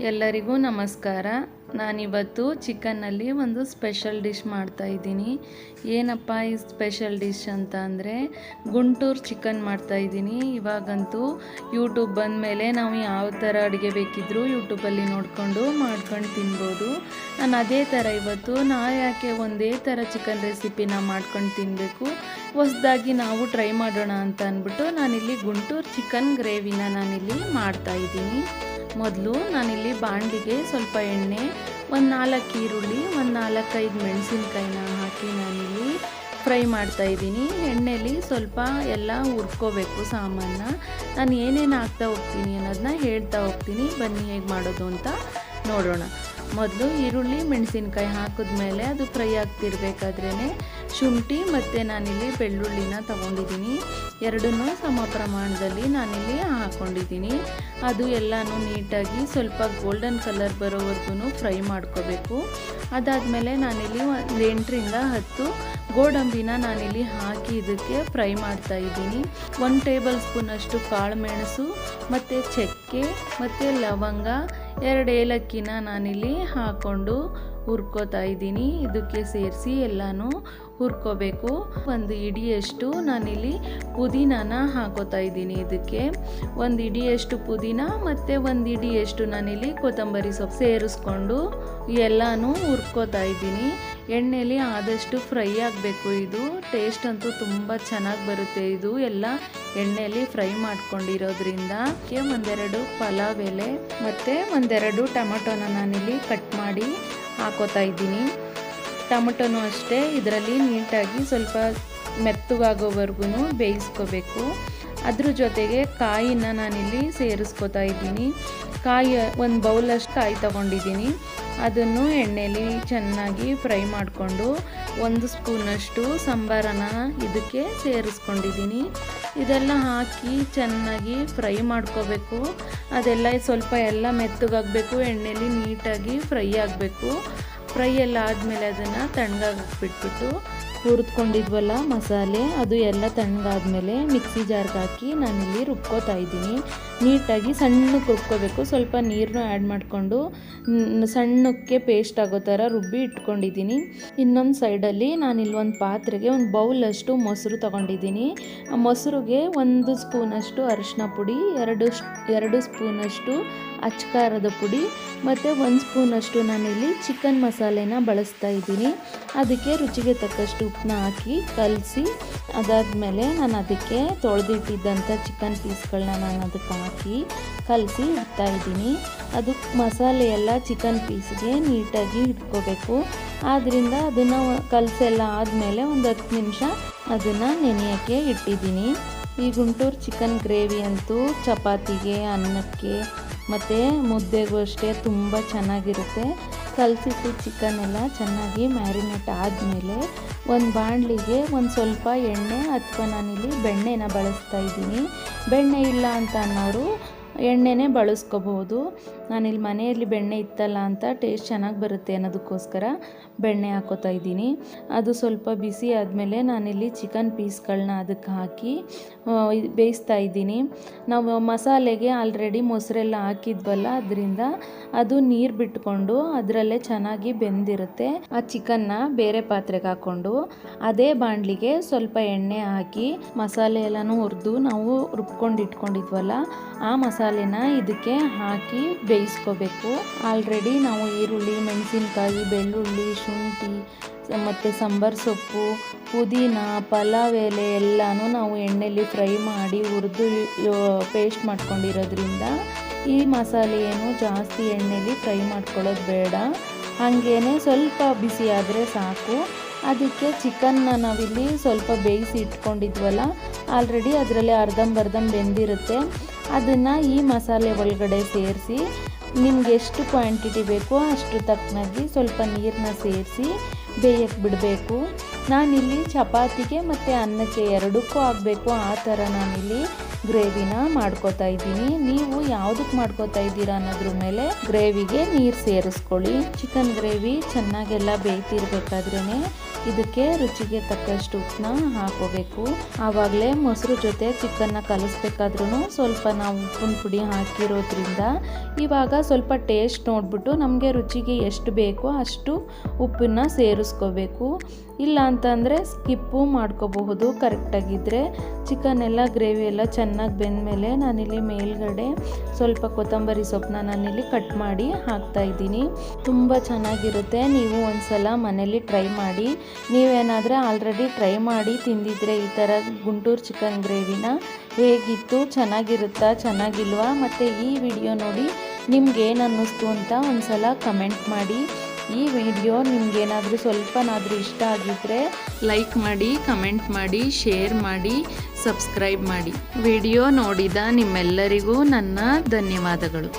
ಎಲ್ಲರಿಗೂ ನಮಸ್ಕಾರ. ನಾನಿವತ್ತು ಚಿಕನ್ನಲ್ಲಿ ಒಂದು ಸ್ಪೆಷಲ್ ಡಿಶ್ ಮಾಡ್ತಾಯಿದ್ದೀನಿ. ಏನಪ್ಪ ಈ ಸ್ಪೆಷಲ್ ಡಿಶ್ ಅಂತ ಅಂದರೆ ಗುಂಟೂರು ಚಿಕನ್ ಮಾಡ್ತಾಯಿದ್ದೀನಿ. ಇವಾಗಂತೂ ಯೂಟ್ಯೂಬ್ ಬಂದ ಮೇಲೆ ನಾವು ಯಾವ ಥರ ಅಡುಗೆ ಬೇಕಿದ್ದರೂ ಯೂಟ್ಯೂಬಲ್ಲಿ ನೋಡಿಕೊಂಡು ಮಾಡ್ಕೊಂಡು ತಿನ್ಬೋದು. ನಾನು ಅದೇ ಥರ ಇವತ್ತು ಯಾಕೆ ಒಂದೇ ಥರ ಚಿಕನ್ ರೆಸಿಪಿನ ಮಾಡ್ಕೊಂಡು ತಿನ್ನಬೇಕು, ಹೊಸದಾಗಿ ನಾವು ಟ್ರೈ ಮಾಡೋಣ ಅಂತ ಅಂದ್ಬಿಟ್ಟು ನಾನಿಲ್ಲಿ ಗುಂಟೂರು ಚಿಕನ್ ಗ್ರೇವಿನ ನಾನಿಲ್ಲಿ ಮಾಡ್ತಾಯಿದ್ದೀನಿ. ಮೊದಲು ನಾನಿಲ್ಲಿ ಬಾಣಲಿಗೆ ಸ್ವಲ್ಪ ಎಣ್ಣೆ, ಒಂದು 4 ಈರುಳ್ಳಿ, ಒಂದು 4-5 ಮೆಣಸಿನ್ಕಾಯಿನ ಹಾಕಿ ನಾನಿಲ್ಲಿ ಫ್ರೈ ಮಾಡ್ತಾಯಿದ್ದೀನಿ. ಎಣ್ಣೆಯಲ್ಲಿ ಸ್ವಲ್ಪ ಎಲ್ಲ ಹುರ್ಕೋಬೇಕು ಸಾಮಾನ. ನಾನು ಏನೇನು ಹಾಕ್ತಾ ಹೋಗ್ತೀನಿ ಅನ್ನೋದನ್ನ ಹೇಳ್ತಾ ಹೋಗ್ತೀನಿ. ಬನ್ನಿ ಹೇಗೆ ಮಾಡೋದು ಅಂತ ನೋಡೋಣ. ಮೊದಲು ಈರುಳ್ಳಿ ಮೆಣಸಿನ್ಕಾಯಿ ಹಾಕಿದ್ಮೇಲೆ ಅದು ಫ್ರೈ ಆಗ್ತಿರ್ಬೇಕಾದ್ರೇ ಶುಂಠಿ ಮತ್ತು ನಾನಿಲ್ಲಿ ಬೆಳ್ಳುಳ್ಳಿನ ತೊಗೊಂಡಿದ್ದೀನಿ. ಎರಡನ್ನೂ ಸಮ ಪ್ರಮಾಣದಲ್ಲಿ ನಾನಿಲ್ಲಿ ಹಾಕ್ಕೊಂಡಿದ್ದೀನಿ. ಅದು ಎಲ್ಲನೂ ನೀಟಾಗಿ ಸ್ವಲ್ಪ ಗೋಲ್ಡನ್ ಕಲರ್ ಬರೋವರೆಗೂ ಫ್ರೈ ಮಾಡ್ಕೋಬೇಕು. ಅದಾದಮೇಲೆ ನಾನಿಲ್ಲಿ 8ರಿಂದ 10 ಗೋಡಂಬಿನ ನಾನಿಲ್ಲಿ ಹಾಕಿ ಇದಕ್ಕೆ ಫ್ರೈ ಮಾಡ್ತಾಯಿದ್ದೀನಿ. 1 ಟೇಬಲ್ ಸ್ಪೂನಷ್ಟು ಕಾಳು ಮೆಣಸು ಮತ್ತು ಚಕ್ಕೆ ಮತ್ತು ಲವಂಗ, 2 ಏಲಕ್ಕಿನ ನಾನಿಲ್ಲಿ ಹಾಕ್ಕೊಂಡು ಹುರ್ಕೋತಾ ಇದ್ದೀನಿ. ಇದಕ್ಕೆ ಸೇರಿಸಿ ಎಲ್ಲನೂ ಹುರ್ಕೋಬೇಕು. 1 ಹಿಡಿಯಷ್ಟು ನಾನಿಲ್ಲಿ ಪುದೀನಾನ ಹಾಕೋತಾ ಇದ್ದೀನಿ. ಇದಕ್ಕೆ 1 ಹಿಡಿಯಷ್ಟು ಪುದೀನ ಮತ್ತು 1 ಹಿಡಿಯಷ್ಟು ನಾನಿಲ್ಲಿ ಕೊತ್ತಂಬರಿ ಸೊಪ್ಪು ಸೇರಿಸ್ಕೊಂಡು ಎಲ್ಲನೂ ಹುರ್ಕೋತಾ ಇದ್ದೀನಿ. ಎಣ್ಣೆಯಲ್ಲಿ ಆದಷ್ಟು ಫ್ರೈ ಆಗಬೇಕು. ಇದು ಟೇಸ್ಟ್ ಅಂತೂ ತುಂಬ ಚೆನ್ನಾಗಿ ಬರುತ್ತೆ. ಇದು ಎಲ್ಲ ಎಣ್ಣೆಯಲ್ಲಿ ಫ್ರೈ ಮಾಡ್ಕೊಂಡಿರೋದ್ರಿಂದ. 1-2 ಪಲಾವ್ ಎಲೆ ಮತ್ತು 1-2 ಟೊಮೆಟೊನ ನಾನಿಲ್ಲಿ ಕಟ್ ಮಾಡಿ ಹಾಕೋತಾ ಇದ್ದೀನಿ. ಟೊಮೆಟೊನೂ ಅಷ್ಟೇ ಇದರಲ್ಲಿ ನೀಟಾಗಿ ಸ್ವಲ್ಪ ಮೆತ್ತಗಾಗೋವರೆಗೂ ಬೇಯಿಸ್ಕೋಬೇಕು. ಅದ್ರ ಜೊತೆಗೆ ಕಾಯಿನ ನಾನಿಲ್ಲಿ ಸೇರಿಸ್ಕೋತಾ ಇದ್ದೀನಿ. ಕಾಯಿ 1 ಬೌಲಷ್ಟು ಕಾಯಿ ತೊಗೊಂಡಿದ್ದೀನಿ. ಅದನ್ನು ಎಣ್ಣೆಯಲ್ಲಿ ಚೆನ್ನಾಗಿ ಫ್ರೈ ಮಾಡಿಕೊಂಡು 1 ಸ್ಪೂನಷ್ಟು ಸಾಂಬಾರನ್ನ ಇದಕ್ಕೆ ಸೇರಿಸ್ಕೊಂಡಿದ್ದೀನಿ. ಇದೆಲ್ಲ ಹಾಕಿ ಚೆನ್ನಾಗಿ ಫ್ರೈ ಮಾಡ್ಕೋಬೇಕು. ಅದೆಲ್ಲ ಸ್ವಲ್ಪ ಎಲ್ಲ ಮೆತ್ತಗಾಗಬೇಕು. ಎಣ್ಣೆಯಲ್ಲಿ ನೀಟಾಗಿ ಫ್ರೈ ಆಗಬೇಕು. ಫ್ರೈ ಎಲ್ಲ ಆದಮೇಲೆ ಅದನ್ನು ತಣ್ಣಗಾಗಕ್ಕೆ ಬಿಟ್ಬಿಟ್ಟು ಹುರಿದ್ಕೊಂಡಿದ್ವಲ್ಲ ಮಸಾಲೆ, ಅದು ಎಲ್ಲ ತಣ್ಣಗಾದ್ಮೇಲೆ ಮಿಕ್ಸಿ ಜಾರ್ಗೆ ಹಾಕಿ ನಾನಿಲ್ಲಿ ರುಬ್ಕೋತಾ ಇದ್ದೀನಿ. ನೀಟಾಗಿ ಸಣ್ಣಕ್ಕೆ ರುಬ್ಕೋಬೇಕು. ಸ್ವಲ್ಪ ನೀರನ್ನು ಆ್ಯಡ್ ಮಾಡಿಕೊಂಡು ಸಣ್ಣಕ್ಕೆ ಪೇಸ್ಟ್ ಆಗೋ ಥರ ರುಬ್ಬಿ ಇಟ್ಕೊಂಡಿದ್ದೀನಿ. ಇನ್ನೊಂದು ಸೈಡಲ್ಲಿ ನಾನಿಲ್ಲಿ ಒಂದು ಪಾತ್ರೆಗೆ 1 ಬೌಲಷ್ಟು ಮೊಸರು ತೊಗೊಂಡಿದ್ದೀನಿ. ಆ ಮೊಸರಿಗೆ 1 ಸ್ಪೂನಷ್ಟು ಅರಿಶಿನ ಪುಡಿ, 2 ಸ್ಪೂನಷ್ಟು ಅಚ್ಕಾರದ ಪುಡಿ ಮತ್ತು 1 ಸ್ಪೂನಷ್ಟು ನಾನಿಲ್ಲಿ ಚಿಕನ್ ಮಸಾಲೆನ ಬಳಸ್ತಾ ಇದ್ದೀನಿ. ಅದಕ್ಕೆ ರುಚಿಗೆ ತಕ್ಕಷ್ಟು ಉಪ್ಪನ್ನ ಹಾಕಿ ಕಲಸಿ, ಅದಾದಮೇಲೆ ನಾನು ಅದಕ್ಕೆ ತೊಳೆದಿಟ್ಟಿದ್ದಂಥ ಚಿಕನ್ ಪೀಸ್ಗಳನ್ನ ನಾನು ಅದಕ್ಕೆ ಹಾಕಿ ಕಲಸಿ ಇಡ್ತಾ ಇದ್ದೀನಿ. ಅದು ಮಸಾಲೆ ಎಲ್ಲ ಚಿಕನ್ ಪೀಸ್ಗೆ ನೀಟಾಗಿ ಇಟ್ಕೋಬೇಕು. ಆದ್ದರಿಂದ ಅದನ್ನು ಕಲಸೆಲ್ಲ ಆದಮೇಲೆ ಒಂದು 10 ನಿಮಿಷ ಅದನ್ನು ನೆನೆಯೋಕ್ಕೆ ಇಟ್ಟಿದ್ದೀನಿ. ಈ ಗುಂಟೂರು ಚಿಕನ್ ಗ್ರೇವಿ ಅಂತೂ ಚಪಾತಿಗೆ, ಅನ್ನಕ್ಕೆ ಮತ್ತು ಮುದ್ದೆಗೂ ಅಷ್ಟೇ ತುಂಬ ಚೆನ್ನಾಗಿರುತ್ತೆ. ಕಲಸಿಟ್ಟು ಚಿಕನ್ ಎಲ್ಲ ಚೆನ್ನಾಗಿ ಮ್ಯಾರಿನೇಟ್ ಆದಮೇಲೆ ಒಂದು ಬಾಣಲಿಗೆ ಸ್ವಲ್ಪ ಎಣ್ಣೆ ಅಥವಾ ನಾನಿಲ್ಲಿ ಬೆಣ್ಣೆನ ಬಳಸ್ತಾ ಇದ್ದೀನಿ. ಬೆಣ್ಣೆ ಇಲ್ಲ ಅಂತ ಅನ್ನೋರು ಎಣ್ಣೆನೇ ಬಳಸ್ಕೋಬಹುದು. ನಾನಿಲ್ಲಿ ಮನೆಯಲ್ಲಿ ಬೆಣ್ಣೆ ಇತ್ತಲ್ಲ ಅಂತ ಟೇಸ್ಟ್ ಚೆನ್ನಾಗಿ ಬರುತ್ತೆ ಅನ್ನೋದಕ್ಕೋಸ್ಕರ ಬೆಣ್ಣೆ ಹಾಕೋತಾ ಇದ್ದೀನಿ. ಅದು ಸ್ವಲ್ಪ ಬಿಸಿ ಆದಮೇಲೆ ನಾನಿಲ್ಲಿ ಚಿಕನ್ ಪೀಸ್ಗಳನ್ನ ಅದಕ್ಕೆ ಹಾಕಿ ಬೇಯಿಸ್ತಾ ಇದ್ದೀನಿ. ನಾವು ಮಸಾಲೆಗೆ ಆಲ್ರೆಡಿ ಮೊಸರೆಲ್ಲ ಹಾಕಿದ್ವಲ್ಲ, ಅದರಿಂದ ಅದು ನೀರು ಬಿಟ್ಕೊಂಡು ಅದರಲ್ಲೇ ಚೆನ್ನಾಗಿ ಬೆಂದಿರುತ್ತೆ. ಆ ಚಿಕನ್ನ ಬೇರೆ ಪಾತ್ರೆಗೆ ಹಾಕ್ಕೊಂಡು ಅದೇ ಬಾಣಲಿಗೆ ಸ್ವಲ್ಪ ಎಣ್ಣೆ ಹಾಕಿ ಮಸಾಲೆ ಎಲ್ಲನೂ ಹುರಿದು ನಾವು ರುಬ್ಕೊಂಡು ಇಟ್ಕೊಂಡಿದ್ವಲ್ಲ ಆ ಮಸಾಲೆನ ಇದಕ್ಕೆ ಹಾಕಿ ಬೇಯಿಸ್ಕೋಬೇಕು. ಆಲ್ರೆಡಿ ನಾವು ಈರುಳ್ಳಿ, ಮೆಣಸಿನ್ಕಾಯಿ, ಬೆಳ್ಳುಳ್ಳಿ, ಶುಂಠಿ ಮತ್ತು ಸಾಂಬಾರು ಸೊಪ್ಪು, ಪುದೀನ, ಪಲಾವ್ ಎಲೆ ಎಲ್ಲನೂ ನಾವು ಎಣ್ಣೆಯಲ್ಲಿ ಫ್ರೈ ಮಾಡಿ ಹುರಿದು ಪೇಸ್ಟ್ ಮಾಡ್ಕೊಂಡಿರೋದ್ರಿಂದ ಈ ಮಸಾಲೆ ಏನು ಜಾಸ್ತಿ ಎಣ್ಣೆಯಲ್ಲಿ ಫ್ರೈ ಮಾಡ್ಕೊಳ್ಳೋದು ಬೇಡ. ಹಾಗೇನೆ ಸ್ವಲ್ಪ ಬಿಸಿ ಆದರೆ ಸಾಕು. ಅದಕ್ಕೆ ಚಿಕನ್ನ ನಾವಿಲ್ಲಿ ಸ್ವಲ್ಪ ಬೇಯಿಸಿ ಇಟ್ಕೊಂಡಿದ್ವಲ್ಲ, ಆಲ್ರೆಡಿ ಅದರಲ್ಲಿ ಅರ್ಧಂಬರ್ಧ ಬೆಂದಿರುತ್ತೆ. ಅದನ್ನು ಈ ಮಸಾಲೆ ಒಳಗಡೆ ಸೇರಿಸಿ ನಿಮ್ಗೆ ಎಷ್ಟು ಕ್ವಾಂಟಿಟಿ ಬೇಕೋ ಅಷ್ಟು ತಕ್ಕನಾಗಿ ಸ್ವಲ್ಪ ನೀರನ್ನ ಸೇರಿಸಿ ಬೇಯಕ್ಕೆ ಬಿಡಬೇಕು. ನಾನಿಲ್ಲಿ ಚಪಾತಿಗೆ ಮತ್ತು ಅನ್ನಕ್ಕೆ ಎರಡಕ್ಕೂ ಆಗಬೇಕು ಆ ಥರ ನಾನಿಲ್ಲಿ ಗ್ರೇವಿನ ಮಾಡ್ಕೋತಾ ಇದ್ದೀನಿ. ನೀವು ಯಾವುದಕ್ಕೆ ಮಾಡ್ಕೋತಾ ಇದ್ದೀರಾ ಅನ್ನೋದ್ರ ಮೇಲೆ ಗ್ರೇವಿಗೆ ನೀರು ಸೇರಿಸ್ಕೊಳ್ಳಿ. ಚಿಕನ್ ಗ್ರೇವಿ ಚೆನ್ನಾಗೆಲ್ಲ ಬೇಯ್ತಿರ್ಬೇಕಾದ್ರೇ ಇದಕ್ಕೆ ರುಚಿಗೆ ತಕ್ಕಷ್ಟು ಉಪ್ಪನ್ನ ಹಾಕೋಬೇಕು. ಆವಾಗಲೇ ಮೊಸರು ಜೊತೆ ಚಿಕನ್ನ ಕಲಿಸ್ಬೇಕಾದ್ರೂ ಸ್ವಲ್ಪ ನಾವು ಉಪ್ಪಿನ ಪುಡಿ ಹಾಕಿರೋದ್ರಿಂದ ಇವಾಗ ಸ್ವಲ್ಪ ಟೇಸ್ಟ್ ನೋಡಿಬಿಟ್ಟು ನಮಗೆ ರುಚಿಗೆ ಎಷ್ಟು ಬೇಕೋ ಅಷ್ಟು ಉಪ್ಪನ್ನ ಸೇರಿಸ್ಕೋಬೇಕು. ಇಲ್ಲ ಅಂತಂದರೆ ಸ್ಕಿಪ್ಪು ಮಾಡ್ಕೋಬಹುದು. ಕರೆಕ್ಟಾಗಿದ್ದರೆ ಚಿಕನ್ ಎಲ್ಲ ಗ್ರೇವಿ ಎಲ್ಲ ಚೆನ್ನಾಗಿ ಬೆಂದಮೇಲೆ ನಾನಿಲ್ಲಿ ಮೇಲ್ಗಡೆ ಸ್ವಲ್ಪ ಕೊತ್ತಂಬರಿ ಸೊಪ್ಪನ್ನ ನಾನಿಲ್ಲಿ ಕಟ್ ಮಾಡಿ ಹಾಕ್ತಾಯಿದ್ದೀನಿ. ತುಂಬ ಚೆನ್ನಾಗಿರುತ್ತೆ. ನೀವು ಒಂದ್ಸಲ ಮನೇಲಿ ಟ್ರೈ ಮಾಡಿ. ನೀವೇನಾದರೆ ಆಲ್ರೆಡಿ ಟ್ರೈ ಮಾಡಿ ತಿಂದಿದ್ರೆ ಈ ಥರ ಗುಂಟೂರು ಚಿಕನ್ ಗ್ರೇವಿನ ಹೇಗಿತ್ತು, ಚೆನ್ನಾಗಿರುತ್ತಾ ಚೆನ್ನಾಗಿಲ್ವಾ, ಮತ್ತು ಈ ವಿಡಿಯೋ ನೋಡಿ ನಿಮ್ಗೇನು ಅನ್ನಿಸ್ತು ಅಂತ ಒಂದ್ಸಲ ಕಮೆಂಟ್ ಮಾಡಿ. ಈ ವಿಡಿಯೋ ನಿಮ್ಗೇನಾದರೂ ಸ್ವಲ್ಪನಾದರೂ ಇಷ್ಟ ಆಗಿದ್ದರೆ ಲೈಕ್ ಮಾಡಿ, ಕಮೆಂಟ್ ಮಾಡಿ, ಶೇರ್ ಮಾಡಿ, ಸಬ್ಸ್ಕ್ರೈಬ್ ಮಾಡಿ. ವಿಡಿಯೋ ನೋಡಿದ ನಿಮ್ಮೆಲ್ಲರಿಗೂ ನನ್ನ ಧನ್ಯವಾದಗಳು.